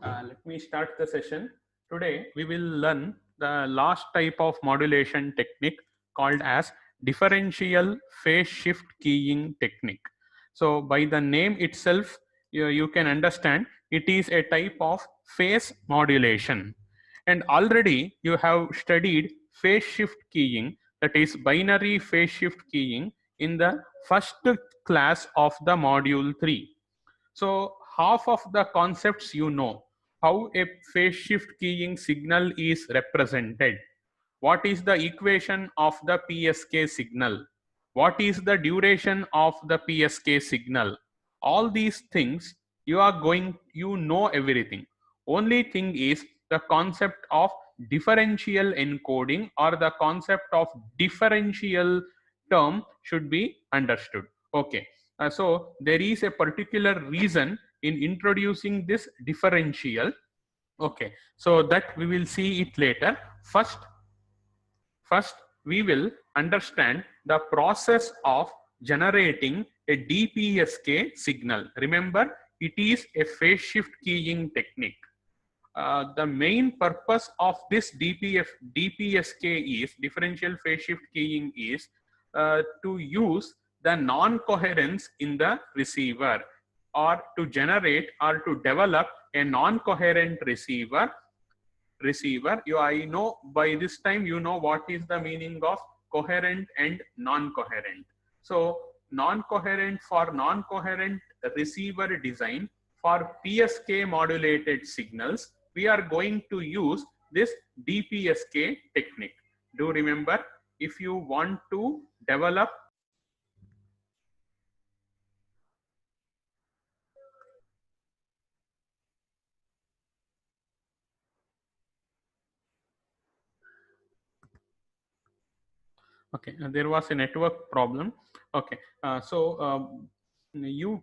Let me start the session. Today we will learn the last type of modulation technique called as differential phase shift keying technique. So by the name itself, you can understand it is a type of phase modulation. And already you have studied phase shift keying, that is binary phase shift keying, in the first class of the module 3. So half of the concepts you know: how a phase shift keying signal is represented, what is the equation of the PSK signal, what is the duration of the PSK signal. All these things you know everything. Only thing is the concept of differential encoding, or the concept of differential term should be understood. Okay. So there is a particular reason in introducing this differential. Okay, so that we will see it later. First we will understand the process of generating a DPSK signal. Remember, it is a phase shift keying technique. The main purpose of this DPSK is differential phase shift keying is to use the non-coherence in the receiver, or to generate or to develop a non-coherent receiver. I know by this time you know what is the meaning of coherent and non-coherent. So non-coherent, for non-coherent receiver design for PSK modulated signals, we are going to use this DPSK technique. Do remember, if you want to develop okay, there was a network problem. Okay, you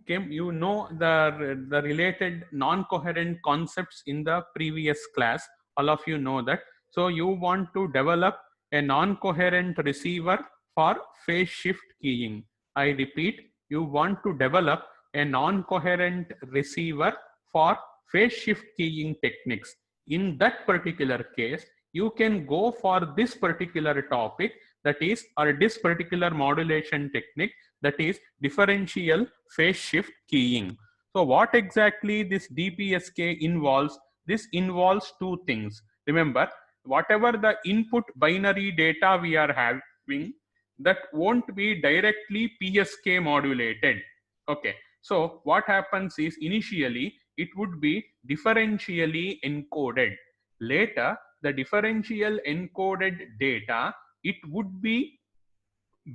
know the related non-coherent concepts in the previous class. All of you know that. So you want to develop a non-coherent receiver for phase shift keying. I repeat, you want to develop a non-coherent receiver for phase shift keying techniques. In that particular case, you can go for this particular topic, that is, or this particular modulation technique, that is differential phase shift keying. So what exactly this DPSK involves? This involves two things. Remember, whatever the input binary data we are having, that won't be directly PSK modulated. Okay, so what happens is, initially it would be differentially encoded. Later, the differential encoded data, it would be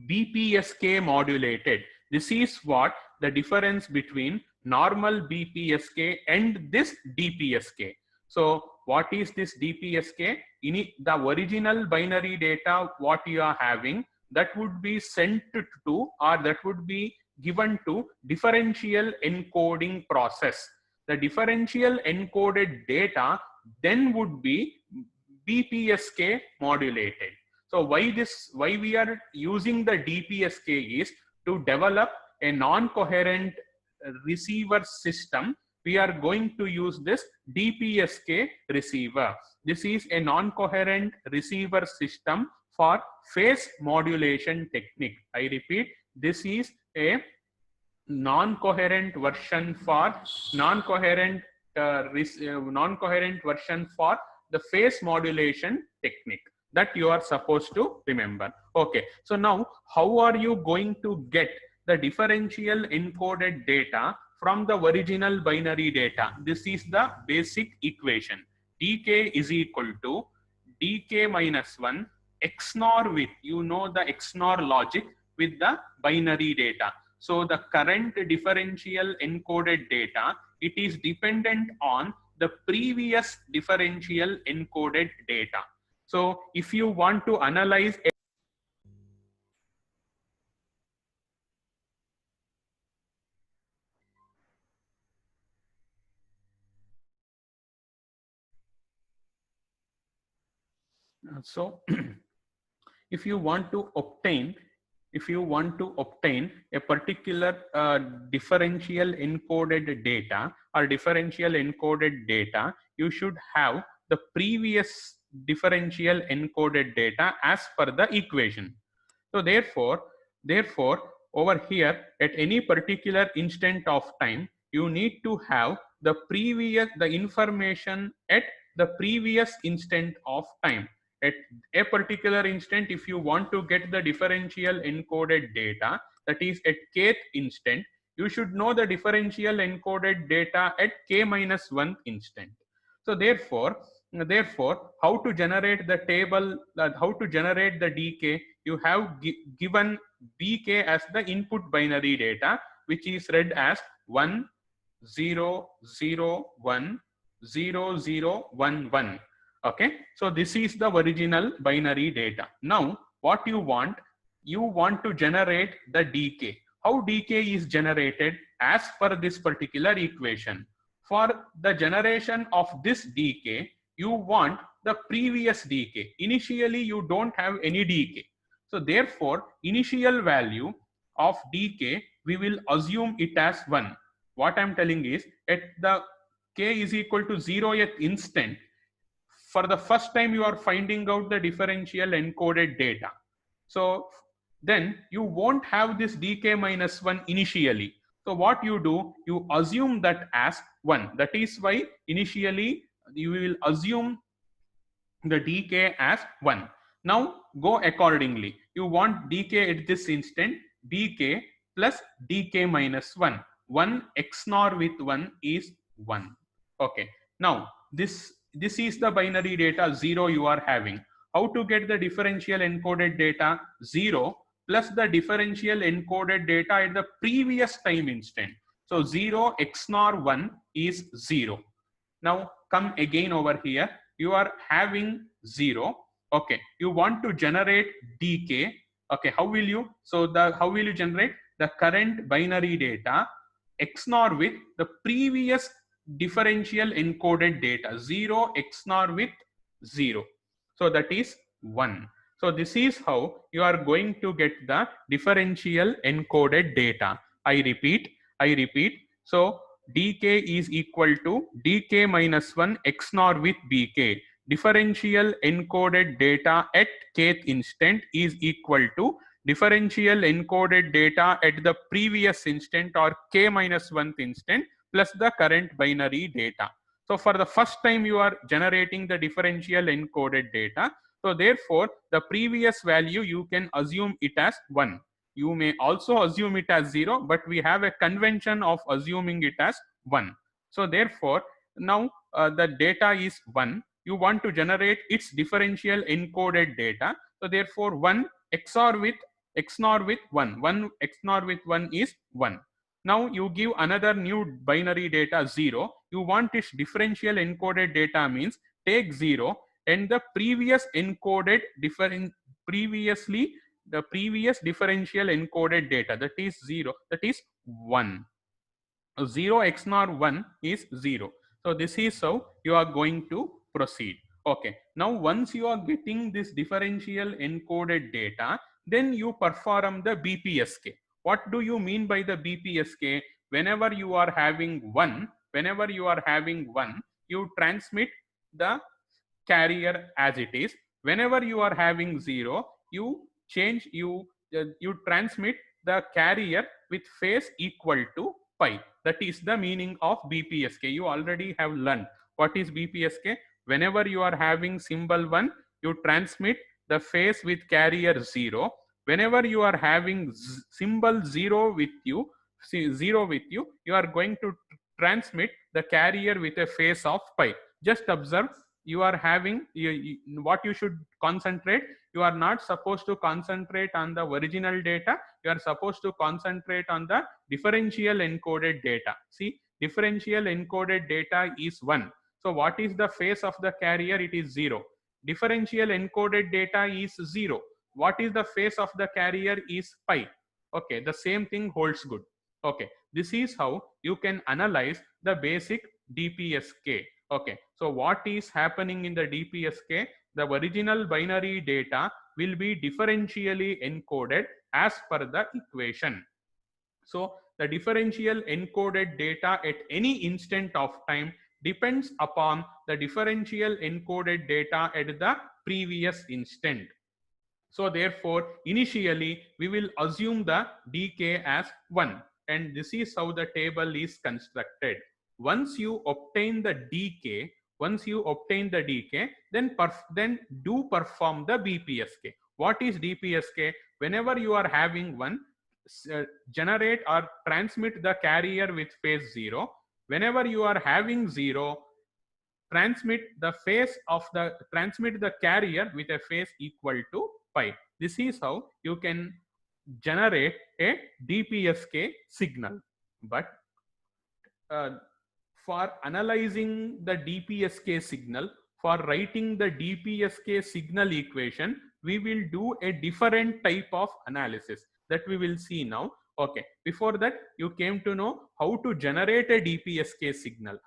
BPSK modulated. This is what the difference between normal BPSK and this DPSK. So what is this DPSK? In the original binary data what you are having, that would be sent to, or that would be given to differential encoding process. The differential encoded data then would be BPSK modulated. So why we are using the DPSK is to develop a non-coherent receiver system. We are going to use this DPSK receiver. This is a non-coherent receiver system for phase modulation technique. I repeat, this is a non-coherent version for non-coherent version for the phase modulation technique that you are supposed to remember. Okay, so now how are you going to get the differential encoded data from the original binary data? This is the basic equation. dk is equal to dk minus 1 XNOR with, you know, the XNOR logic with the binary data. So the current differential encoded data, it is dependent on the previous differential encoded data. So if you want to analyze so if you want to obtain if you want to obtain a particular differential encoded data or differential encoded data, you should have the previous differential encoded data as per the equation. So therefore, over here at any particular instant of time, you need to have the information at the previous instant of time. At a particular instant, if you want to get the differential encoded data, that is at kth instant, you should know the differential encoded data at k minus 1 instant. So therefore, how to generate the table, how to generate the dk, you have given bk as the input binary data, which is read as 1 0 0 1 0 0 1 1. Okay, so this is the original binary data. Now what you want to generate the dk. How dk is generated? As per this particular equation, for the generation of this dk, you want the previous dk. Initially you don't have any dk, so therefore initial value of dk, we will assume it as 1. What I'm telling is, at the k is equal to 0th instant, for the first time you are finding out the differential encoded data. So then you won't have this dk minus 1 initially. So what you do, you assume that as 1. That is why initially you will assume the dk as 1. Now go accordingly. You want dk at this instant, dk plus dk minus 1. 1 XNOR with 1 is 1. Okay. Now this is the binary data 0 you are having. How to get the differential encoded data? 0 plus the differential encoded data at the previous time instant. So 0 XNOR 1 is 0. Now come again over here. You are having 0. Okay, you want to generate dk. Okay, how will you? So how will you generate the current binary data XNOR with the previous differential encoded data? 0 XNOR with 0. So that is 1. So this is how you are going to get the differential encoded data. I repeat. So dk is equal to dk minus 1 XNOR with bk. Differential encoded data at kth instant is equal to differential encoded data at the previous instant or k minus 1th instant plus the current binary data. So for the first time you are generating the differential encoded data. So therefore the previous value you can assume it as 1. You may also assume it as 0, but we have a convention of assuming it as 1. So therefore now the data is 1. You want to generate its differential encoded data. So therefore 1 XOR with 1. 1 XOR with 1 is 1. Now you give another new binary data 0. You want its differential encoded data means take 0 and the previous encoded the previous differential encoded data, that is 0, that is 1. 0 XNOR 1 is 0. So this is how you are going to proceed. Okay. Now once you are getting this differential encoded data, then you perform the BPSK. What do you mean by the BPSK? Whenever you are having 1, you transmit the carrier as it is. Whenever you are having 0, you transmit the carrier with phase equal to pi. That is the meaning of BPSK. You already have learned what is BPSK. Whenever you are having symbol 1, you transmit the phase with carrier 0. Whenever you are having symbol 0 with you, you are going to transmit the carrier with a phase of pi. Just observe, you are having what you should concentrate. You are not supposed to concentrate on the original data. You are supposed to concentrate on the differential encoded data. See, differential encoded data is 1. So what is the phase of the carrier? It is 0. Differential encoded data is 0. What is the phase of the carrier? Is pi. Okay, the same thing holds good. Okay, this is how you can analyze the basic DPSK. Okay, so what is happening in the DPSK? The original binary data will be differentially encoded as per the equation. So the differential encoded data at any instant of time depends upon the differential encoded data at the previous instant. So therefore, initially we will assume the dk as 1, and this is how the table is constructed. Once you obtain the dk, then do perform the BPSK. What is DPSK? Whenever you are having 1, generate or transmit the carrier with phase 0. Whenever you are having 0, transmit the carrier with a phase equal to pi. This is how you can generate a DPSK signal. But for analyzing the DPSK signal, for writing the DPSK signal equation, we will do a different type of analysis that we will see now. Okay, before that, you came to know how to generate a DPSK signal.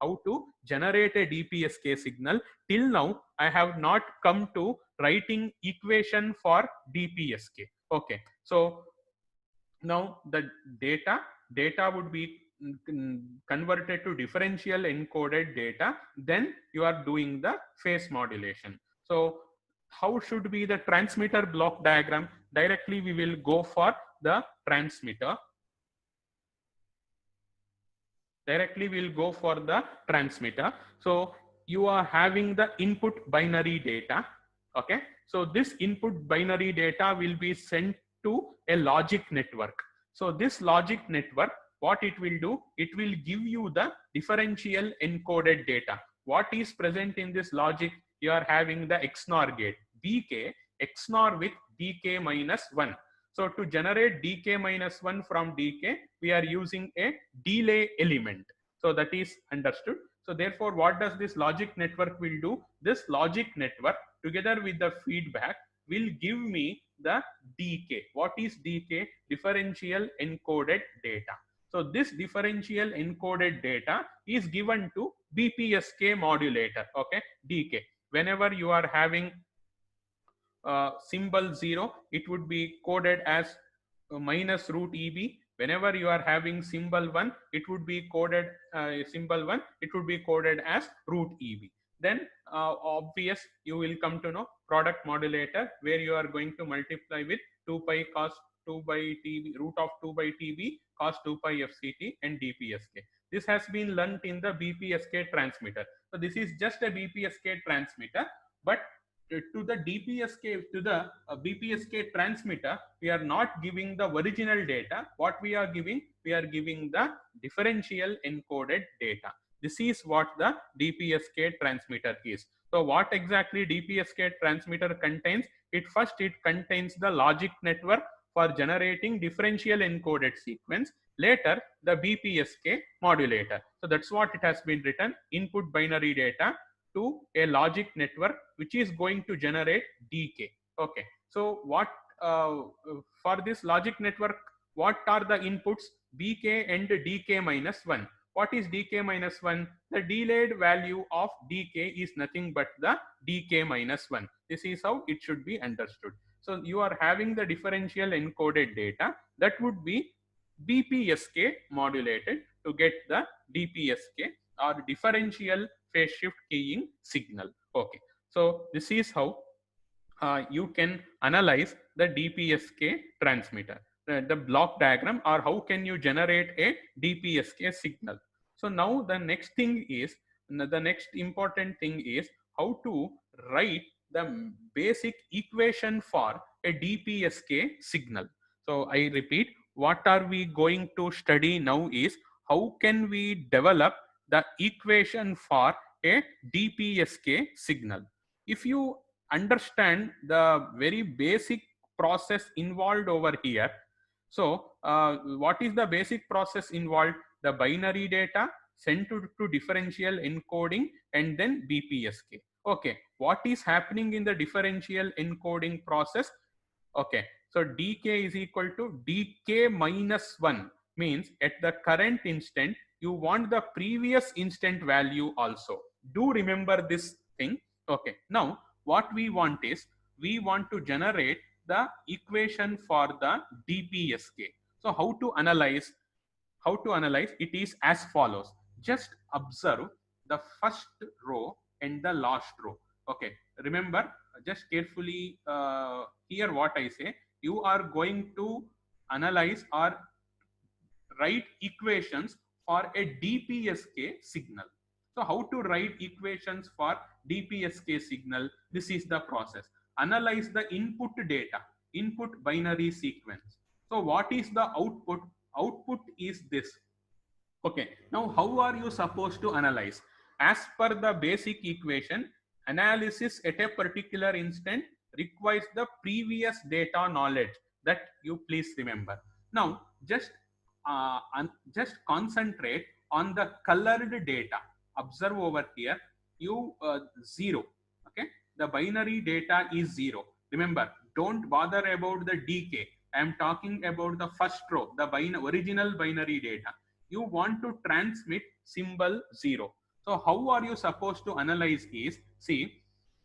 Till now, I have not come to writing equation for DPSK. Okay, so now the data would be converted to differential encoded data, then you are doing the phase modulation. So how should be the transmitter block diagram? Directly we will go for the transmitter. So you are having the input binary data. Okay, so this input binary data will be sent to a logic network. So this logic network, what it will do, it will give you the differential encoded data. What is present in this logic? You are having the XNOR gate, BK XNOR with DK minus 1. So to generate DK minus 1 from DK, we are using a delay element. So that is understood. So therefore, what does this logic network will do? This logic network together with the feedback will give me the DK. What is DK? Differential encoded data. So this differential encoded data is given to BPSK modulator. Okay, DK. Whenever you are having symbol 0, it would be coded as minus root EB. Whenever you are having symbol 1, it would be coded as root EB. Then obvious, you will come to know product modulator, where you are going to multiply with 2 pi cos 2 by TB, root of 2 by TB cos 2 pi FCT and DPSK. This has been learnt in the BPSK transmitter. So this is just a BPSK transmitter, but to the BPSK transmitter, we are not giving the original data. What we are giving? We are giving the differential encoded data. This is what the DPSK transmitter is. So what exactly DPSK transmitter contains? It contains the logic network for generating differential encoded sequence. Later, the BPSK modulator. So that's what it has been written: input binary data to a logic network which is going to generate DK. Okay, so what for this logic network, what are the inputs? BK and DK minus 1. What is DK minus 1? The delayed value of DK is nothing but the DK minus 1. This is how it should be understood. So you are having the differential encoded data that would be BPSK modulated to get the DPSK or differential phase shift keying signal. Okay, so this is how you can analyze the DPSK transmitter, the block diagram, or how can you generate a DPSK signal. So now the next important thing is how to write the basic equation for a DPSK signal. So I repeat, what are we going to study now is how can we develop the equation for a DPSK signal. If you understand the very basic process involved over here, so what is the basic process involved? The binary data sent to differential encoding and then BPSK. Okay, what is happening in the differential encoding process? Okay, so dk is equal to dk minus 1, means at the current instant you want the previous instant value also. Do remember this thing. Okay, now what we want is, we want to generate the equation for the DPSK. So how to analyze? It is as follows. Just observe the first row and the last row. Okay, remember, just carefully hear what I say. You are going to analyze or write equations for a DPSK signal. So how to write equations for DPSK signal? This is the process. Analyze the input data, input binary sequence. So what is the output? Output is this. Okay, now how are you supposed to analyze? As per the basic equation, analysis at a particular instant requires the previous data knowledge that you please remember. Now, just concentrate on the colored data. Observe over here, you 0. Okay, the binary data is 0. Remember, don't bother about the decay. I am talking about the first row, the original binary data. You want to transmit symbol 0. So how are you supposed to analyze is, see,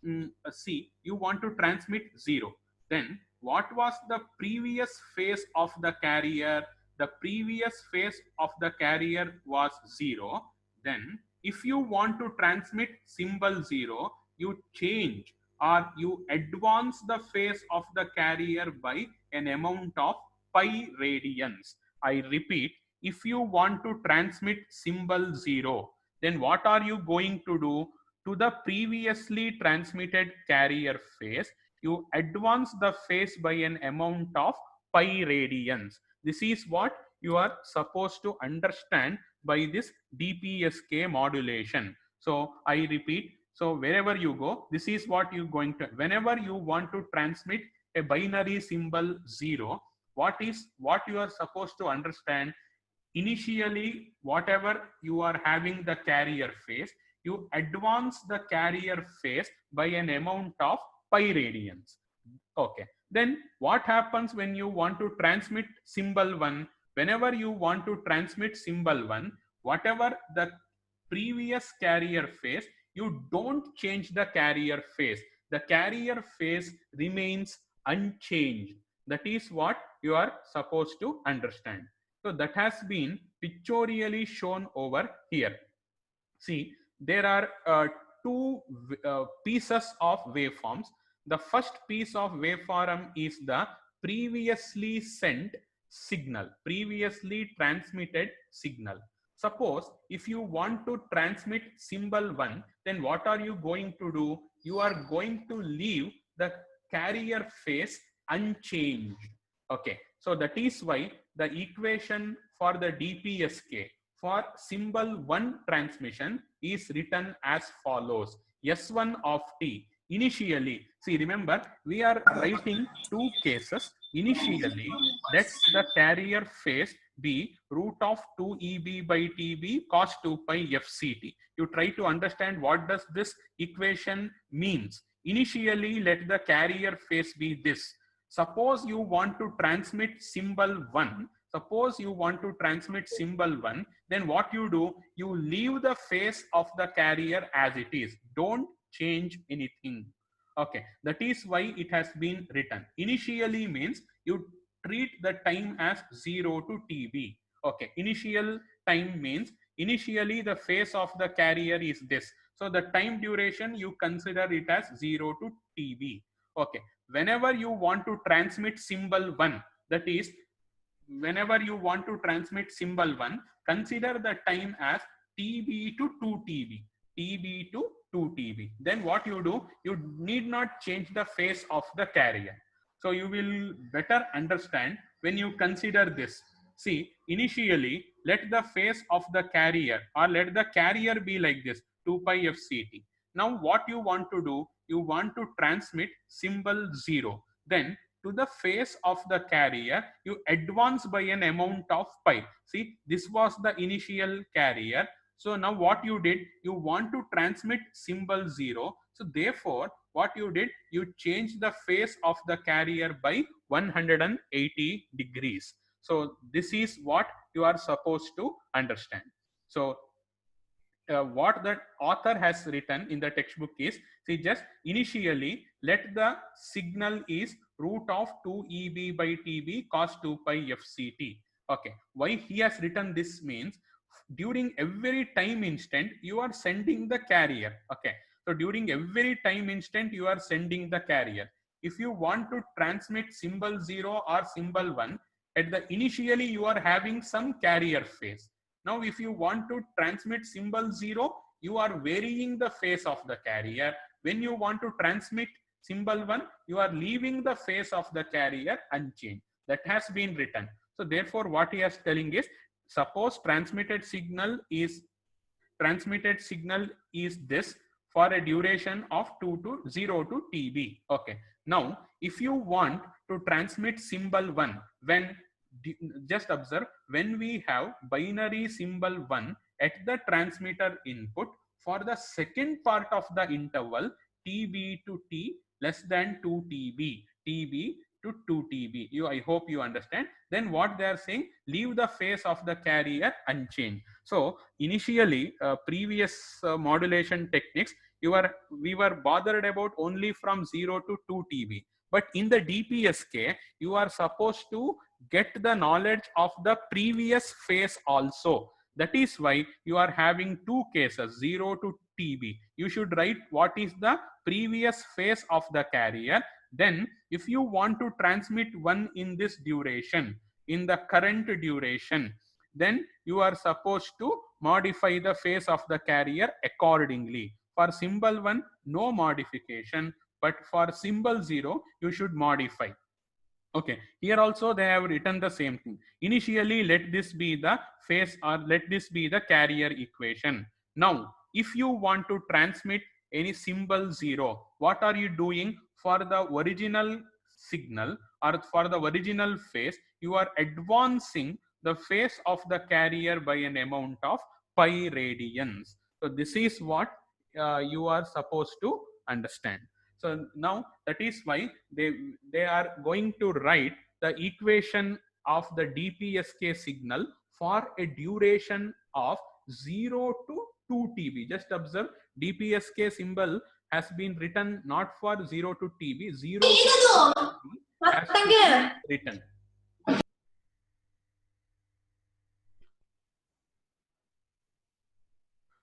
you want to transmit 0. Then what was the previous phase of the carrier? The previous phase of the carrier was 0. Then if you want to transmit symbol 0, you change or you advance the phase of the carrier by an amount of pi radians. I repeat, if you want to transmit symbol 0, then what are you going to do? To the previously transmitted carrier phase, you advance the phase by an amount of pi radians. This is what you are supposed to understand by this DPSK modulation. So I repeat, so wherever you go, this is what you're going to, whenever you want to transmit a binary symbol 0, what you are supposed to understand? Initially, whatever you are having the carrier phase, you advance the carrier phase by an amount of pi radians. Okay, then what happens when you want to transmit symbol 1? Whenever you want to transmit symbol 1, whatever the previous carrier phase, you don't change the carrier phase. The carrier phase remains unchanged. That is what you are supposed to understand. So that has been pictorially shown over here. See, there are two pieces of waveforms. The first piece of waveform is the previously sent signal, previously transmitted signal. Suppose if you want to transmit symbol 1, then what are you going to do? You are going to leave the carrier phase unchanged. Okay, so that is why the equation for the DPSK for symbol 1 transmission is written as follows. S1 of t. Initially, see, remember, we are writing two cases. Initially, let the carrier phase be root of 2 EB by TB cos 2 pi FCT. You try to understand what does this equation means. Initially, let the carrier phase be this. Suppose you want to transmit symbol 1. Suppose you want to transmit symbol 1, then what you do? You leave the phase of the carrier as it is. Don't change anything. Okay, that is why it has been written. Initially means you treat the time as 0 to TB. Okay, initial time means initially the phase of the carrier is this. So the time duration you consider it as 0 to TB. Okay, whenever you want to transmit symbol 1, that is, whenever you want to transmit symbol 1, consider the time as TB to 2 TB, TB to 2 TB. Then what you do? You need not change the phase of the carrier. So you will better understand when you consider this. See, initially, let the phase of the carrier, or let the carrier be like this, 2 pi FCT. Now what you want to do? You want to transmit symbol 0. Then to the phase of the carrier, you advance by an amount of pi. See, this was the initial carrier. So now what you did? You want to transmit symbol 0. So therefore, what you did? You changed the phase of the carrier by 180 degrees. So this is what you are supposed to understand. So what the author has written in the textbook is, see, just initially let the signal is root of 2EB by TB cos 2 pi FCT. Okay, why he has written this means during every time instant you are sending the carrier. Okay, so during every time instant you are sending the carrier. If you want to transmit symbol 0 or symbol 1, at the initially you are having some carrier phase. Now if you want to transmit symbol 0, you are varying the phase of the carrier. When you want to transmit symbol 1, you are leaving the phase of the carrier unchanged. That has been written. So therefore what he is telling is, suppose transmitted signal is this for a duration of 0 to TB. Okay, now if you want to transmit symbol 1, when just observe, when we have binary symbol 1 at the transmitter input for the second part of the interval TB to T less than 2 TB, TB to 2 TB. I hope you understand. Then what they are saying, leave the phase of the carrier unchanged. So initially previous modulation techniques, we were bothered about only from 0 to 2 TB. But in the DPSK, you are supposed to get the knowledge of the previous phase also. That is why you are having two cases, 0 to TB. You should write what is the previous phase of the carrier. Then if you want to transmit 1 in this duration, in the current duration, then you are supposed to modify the phase of the carrier accordingly. For symbol 1, no modification, but for symbol 0, you should modify. Okay, here also they have written the same thing. Initially, let this be the phase or let this be the carrier equation. Now, if you want to transmit any symbol 0, what are you doing? For the original signal or for the original phase, you are advancing the phase of the carrier by an amount of pi radians. So this is what you are supposed to understand. So now that is why they are going to write the equation of the DPSK signal for a duration of 0 to 2 TB. Just observe, DPSK symbol has been written not for 0 to TB, 0 to 2 TB has to be written.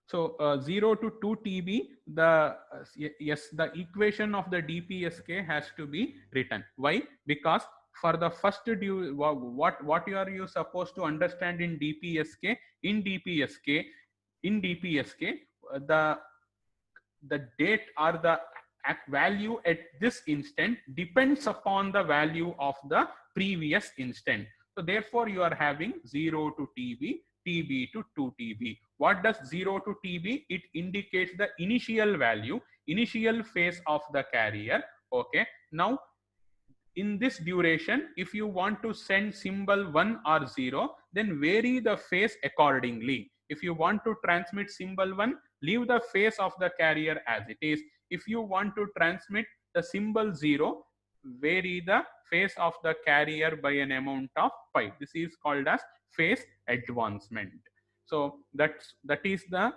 So 0 to 2 TB, the equation of the DPSK has to be written. Why? Because for the first what are you supposed to understand in DPSK? In DPSK, the date or the value at this instant depends upon the value of the previous instant. So therefore you are having 0 to TB, TB to 2 TB. What does 0 to TB? It indicates the initial value, initial phase of the carrier. Okay, now in this duration, if you want to send symbol 1 or 0, then vary the phase accordingly. If you want to transmit symbol 1, leave the phase of the carrier as it is. If you want to transmit the symbol 0, vary the phase of the carrier by an amount of pi. This is called as phase advancement. So that is the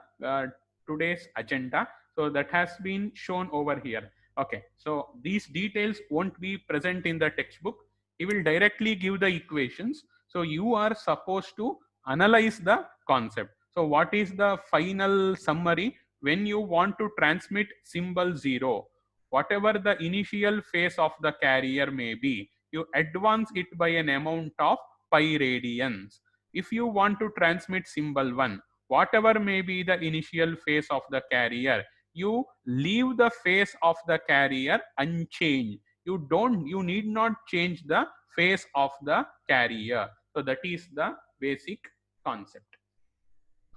today's agenda. So that has been shown over here. Okay, so these details won't be present in the textbook. He will directly give the equations. So you are supposed to analyze the concept. So what is the final summary? When you want to transmit symbol 0, whatever the initial phase of the carrier may be, you advance it by an amount of pi radians. If you want to transmit symbol 1, whatever may be the initial phase of the carrier, you leave the phase of the carrier unchanged. You need not change the phase of the carrier. So that is the basic concept.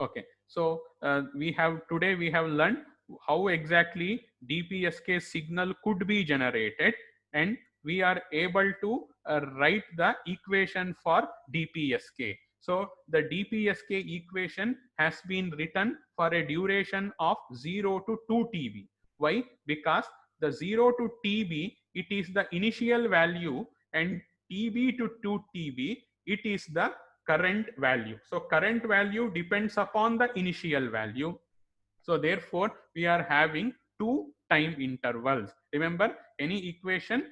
Okay, so we have learned how exactly DPSK signal could be generated, and we are able to write the equation for DPSK. So the DPSK equation has been written for a duration of 0 to 2 TB. Why? Because the 0 to TB, it is the initial value, and TB to 2 TB, it is the current value. So current value depends upon the initial value. So therefore, we are having two time intervals. Remember, any equation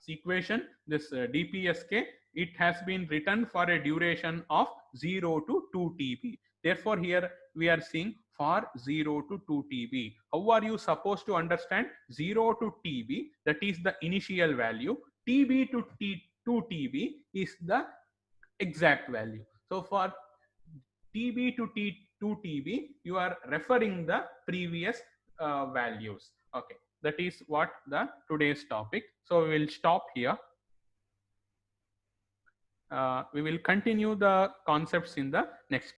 equation, this dpsk, it has been written for a duration of 0 to 2 TB. Therefore, here we are seeing for 0 to 2 TB. How are you supposed to understand 0 to TB? That is the initial value. TB to 2 TB is the exact value. So for TB to 2 TB, you are referring the previous values. Okay, that is what the today's topic. So we will stop here. We will continue the concepts in the next